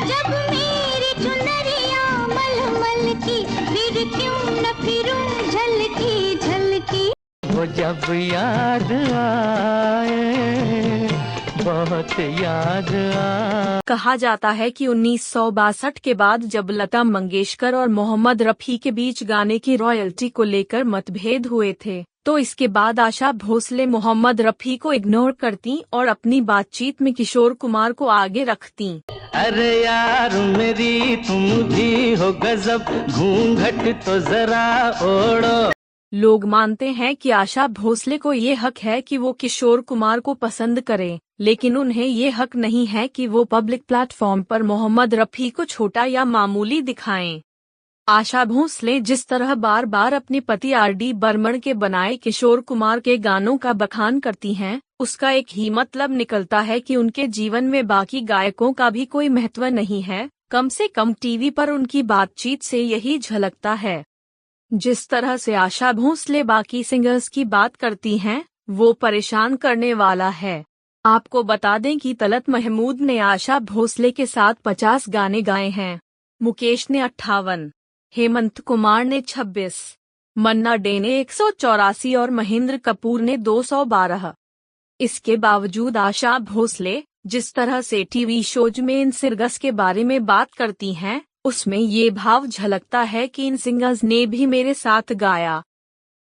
जब मेरी चुनरिया मलमल की, फिर क्यों न फिरूं झलकी झलकी। वो जब याद आए, बहुत याद आए। कहा जाता है कि 1962 के बाद जब लता मंगेशकर और मोहम्मद रफ़ी के बीच गाने की रॉयल्टी को लेकर मतभेद हुए थे, तो इसके बाद आशा भोसले मोहम्मद रफ़ी को इग्नोर करती और अपनी बातचीत में किशोर कुमार को आगे रखती। अरे यार मेरी तुम भी हो गजब, घूंघट तो जरा ओढ़ो। लोग मानते हैं कि आशा भोसले को ये हक है कि वो किशोर कुमार को पसंद करें, लेकिन उन्हें ये हक नहीं है कि वो पब्लिक प्लेटफॉर्म पर मोहम्मद रफ़ी को छोटा या मामूली दिखाएं। आशा भोसले जिस तरह बार बार अपने पति आर.डी. बर्मन के बनाए किशोर कुमार के गानों का बखान करती हैं, उसका एक ही मतलब निकलता है कि उनके जीवन में बाकी गायकों का भी कोई महत्व नहीं है। कम से कम टीवी पर उनकी बातचीत से यही झलकता है। जिस तरह से आशा भोसले बाकी सिंगर्स की बात करती हैं, वो परेशान करने वाला है। आपको बता दें कि तलत महमूद ने आशा भोसले के साथ 50 गाने गाए हैं। मुकेश ने 58, हेमंत कुमार ने 26, मन्ना डे ने 184 और महेंद्र कपूर ने 212। इसके बावजूद आशा भोसले जिस तरह से टीवी शोज में इन सिंगर्स के बारे में बात करती हैं, उसमें ये भाव झलकता है कि इन सिंगर्स ने भी मेरे साथ गाया।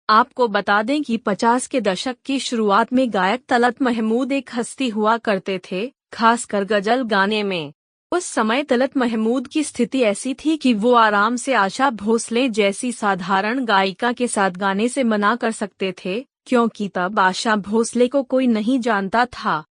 आपको बता दें कि 50 के दशक की शुरुआत में गायक तलत महमूद एक हस्ती हुआ करते थे, खासकर गजल गाने में। उस समय तलत महमूद की स्थिति ऐसी थी कि वो आराम से आशा भोसले जैसी साधारण गायिका के साथ गाने से मना कर सकते थे, क्योंकि तब आशा भोसले को कोई नहीं जानता था।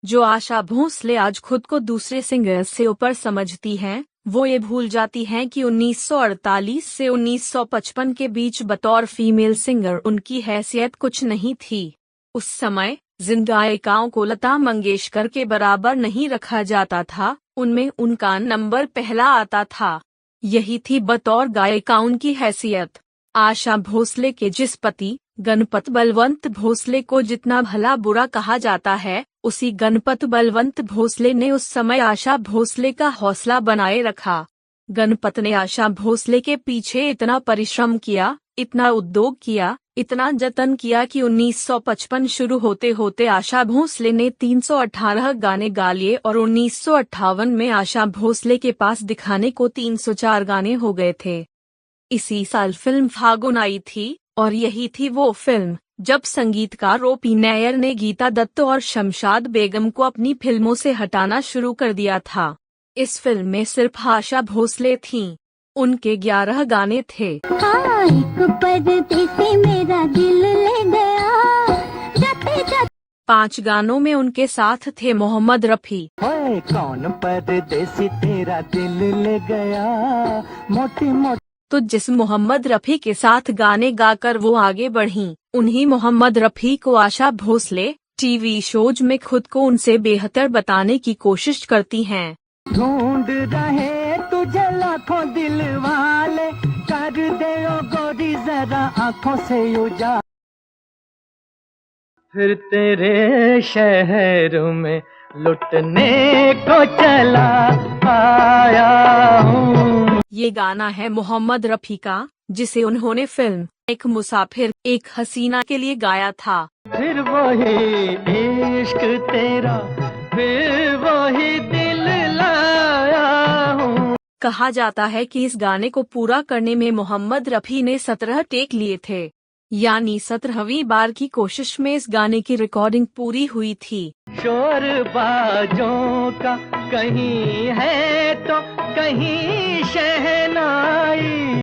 जो आशा भोसले आज खुद को दूसरे सिंगर्स से ऊपर समझती हैं, वो ये भूल जाती हैं कि 1948 से 1955 के बीच बतौर फीमेल सिंगर उनकी हैसियत कुछ नहीं थी। उस समय जिन गायिकाओं को लता मंगेशकर के बराबर नहीं रखा जाता था, उनमें उनका नंबर पहला आता था। यही थी बतौर गायिका उनकी हैसियत। आशा भोसले के जिस पति गणपत बलवंत भोसले को जितना भला बुरा कहा जाता है, उसी गणपत बलवंत भोसले ने उस समय आशा भोसले का हौसला बनाए रखा। गणपत ने आशा भोसले के पीछे इतना परिश्रम किया, इतना उद्योग किया, इतना जतन किया कि 1955 शुरू होते होते आशा भोसले ने 318 गाने गा लिए और 1958 में आशा भोसले के पास दिखाने को 304 गाने हो गए थे। इसी साल फिल्म फागुन आई थी, और यही थी वो फिल्म जब संगीतकार ओ.पी. नैयर ने गीता दत्त और शमशाद बेगम को अपनी फिल्मों से हटाना शुरू कर दिया था। इस फिल्म में सिर्फ आशा भोसले थीं। उनके 11 गाने थे। हाँ, एक पर्दे से मेरा दिल ले गया, जाते जाते 5 गानों में उनके साथ थे मोहम्मद रफ़ी। ओए कौन परदेसी तेरा दिल ले गया, मोटी मोटी। तो जिस मोहम्मद रफ़ी के साथ गाने गाकर वो आगे बढ़ीं, उन्हीं मोहम्मद रफ़ी को आशा भोसले टीवी शोज में खुद को उनसे बेहतर बताने की कोशिश करती हैं। ढूंढ रहे तुझे लाखों दिल वाले, कर दे ओ गोरी जरा आंखों से उजाला, फिर तेरे शहर में लुटने को चला आया हूँ। ये गाना है मोहम्मद रफ़ी का, जिसे उन्होंने फिल्म एक मुसाफिर एक हसीना के लिए गाया था। फिर वही इश्क तेरा, फिर वही दिल लाया हूँ। कहा जाता है कि इस गाने को पूरा करने में मोहम्मद रफ़ी ने 17 टेक लिए थे, यानी 17वीं बार की कोशिश में इस गाने की रिकॉर्डिंग पूरी हुई थी। शोर बाजों का कहीं है तो कहीं शहनाई।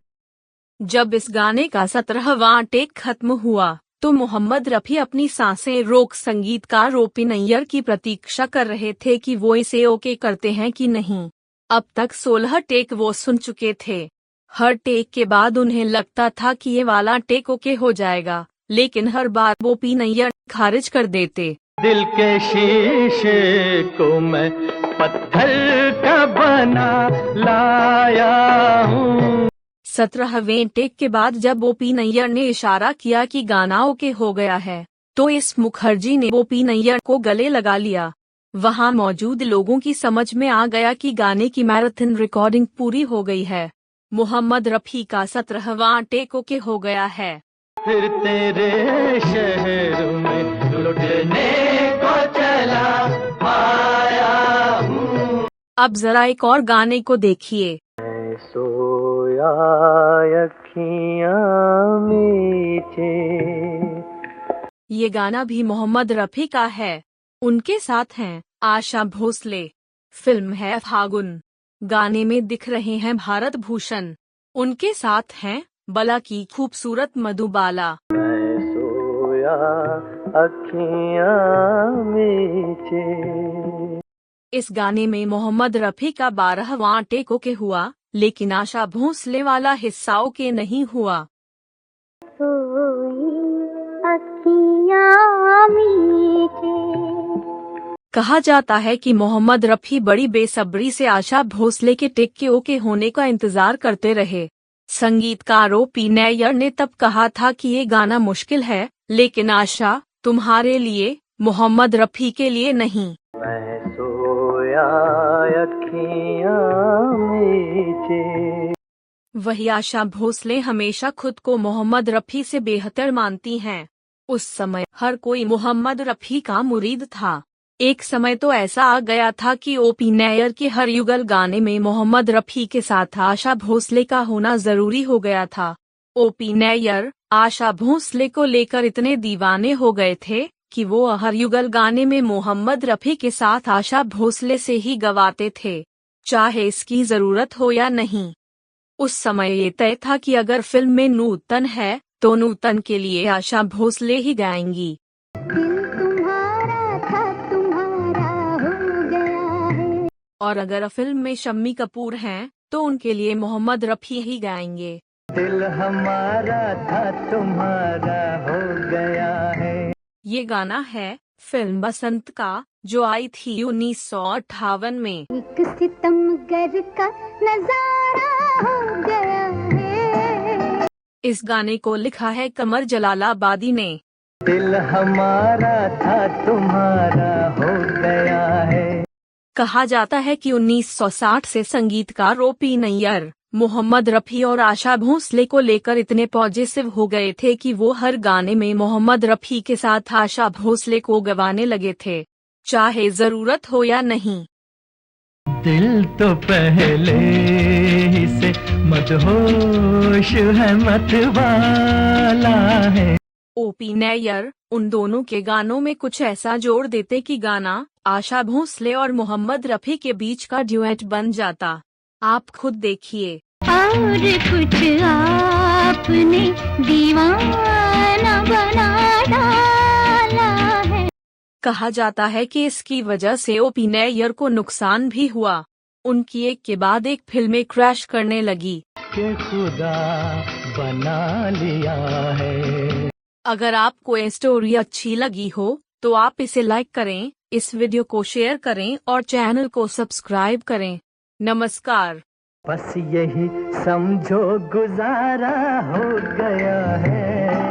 जब इस गाने का 17वां टेक खत्म हुआ, तो मोहम्मद रफ़ी अपनी सांसें रोक संगीतकार ओ.पी. नैयर की प्रतीक्षा कर रहे थे कि वो इसे ओके करते हैं कि नहीं। अब तक 16 टेक वो सुन चुके थे। हर टेक के बाद उन्हें लगता था कि ये वाला टेक ओके हो जाएगा, लेकिन हर बार ओ.पी. नैयर खारिज कर देते। दिल के शीशे को मैं पत्थर का बना लाया हूँ। 17वें टेक के बाद जब ओ.पी. नैयर ने इशारा किया कि गाना ओके हो गया है, तो एस मुखर्जी ने ओ.पी. नैयर को गले लगा लिया। वहां मौजूद लोगों की समझ में आ गया कि गाने की मैराथन रिकॉर्डिंग पूरी हो गई है। मोहम्मद रफ़ी का 17वां टेक ओके हो गया है। फिर तेरे शहर में लुटने को चला आया हूँ। अब जरा एक और गाने को देखिए। सोया अखियाँ मीचे। ये गाना भी मोहम्मद रफ़ी का है। उनके साथ हैं आशा भोसले। फिल्म है फागुन। गाने में दिख रहे हैं भारत भूषण। उनके साथ हैं बला की खूबसूरत मधुबाला। मैं सोया अखियाँ मीचे। इस गाने में मोहम्मद रफ़ी का 12वां टेक ओके हुआ, लेकिन आशा भोसले वाला हिस्सा ओके नहीं हुआ। कहा जाता है कि मोहम्मद रफ़ी बड़ी बेसब्री से आशा भोसले के टेक के ओके होने का इंतजार करते रहे। संगीतकार ओ.पी. नैयर ने तब कहा था कि ये गाना मुश्किल है, लेकिन आशा तुम्हारे लिए, मोहम्मद रफ़ी के लिए नहीं। मैं सोया अखियाँ मीचे। वही आशा भोसले हमेशा खुद को मोहम्मद रफ़ी से बेहतर मानती हैं। उस समय हर कोई मोहम्मद रफ़ी का मुरीद था। एक समय तो ऐसा आ गया था कि ओ.पी. नैयर के हर युगल गाने में मोहम्मद रफ़ी के साथ आशा भोसले का होना जरूरी हो गया था। ओ.पी. नैयर आशा भोसले को लेकर इतने दीवाने हो गए थे कि वो हर युगल गाने में मोहम्मद रफ़ी के साथ आशा भोसले से ही गवाते थे, चाहे इसकी जरूरत हो या नहीं। उस समय ये तय था कि अगर फिल्म में नूतन है तो नूतन के लिए आशा भोसले ही गाएंगी। और अगर फिल्म में शम्मी कपूर हैं तो उनके लिए मोहम्मद रफ़ी ही गाएंगे। दिल हमारा था तुम्हारा हो गया है। ये गाना है फिल्म बसंत का, जो आई थी 1958 में। एक सितमगर का नजारा हो गया है। इस गाने को लिखा है कमर जलालाबादी ने। दिल हमारा था तुम्हारा हो गया है। कहा जाता है कि 1960 से संगीतकार ओ.पी. नैयर मोहम्मद रफ़ी और आशा भोसले को लेकर इतने पॉजिटिव हो गए थे कि वो हर गाने में मोहम्मद रफ़ी के साथ आशा भोसले को गवाने लगे थे, चाहे जरूरत हो या नहीं। दिल तो पहले ही से मदहोश है, मतवाला है। ओ.पी. नैयर उन दोनों के गानों में कुछ ऐसा जोड़ देते कि गाना आशा भोसले और मोहम्मद रफ़ी के बीच का ड्यूएट बन जाता। आप खुद देखिए। और कुछ आपने दीवाना बना डाला है। कहा जाता है कि इसकी वजह से ओ.पी. नैयर को नुकसान भी हुआ। उनकी एक के बाद एक फिल्में क्रैश करने लगी। कि खुदा बना लिया है। अगर आपको ये स्टोरी अच्छी लगी हो तो आप इसे लाइक करें, इस वीडियो को शेयर करें और चैनल को सब्सक्राइब करें। नमस्कार। बस यही समझो गुजारा हो गया है।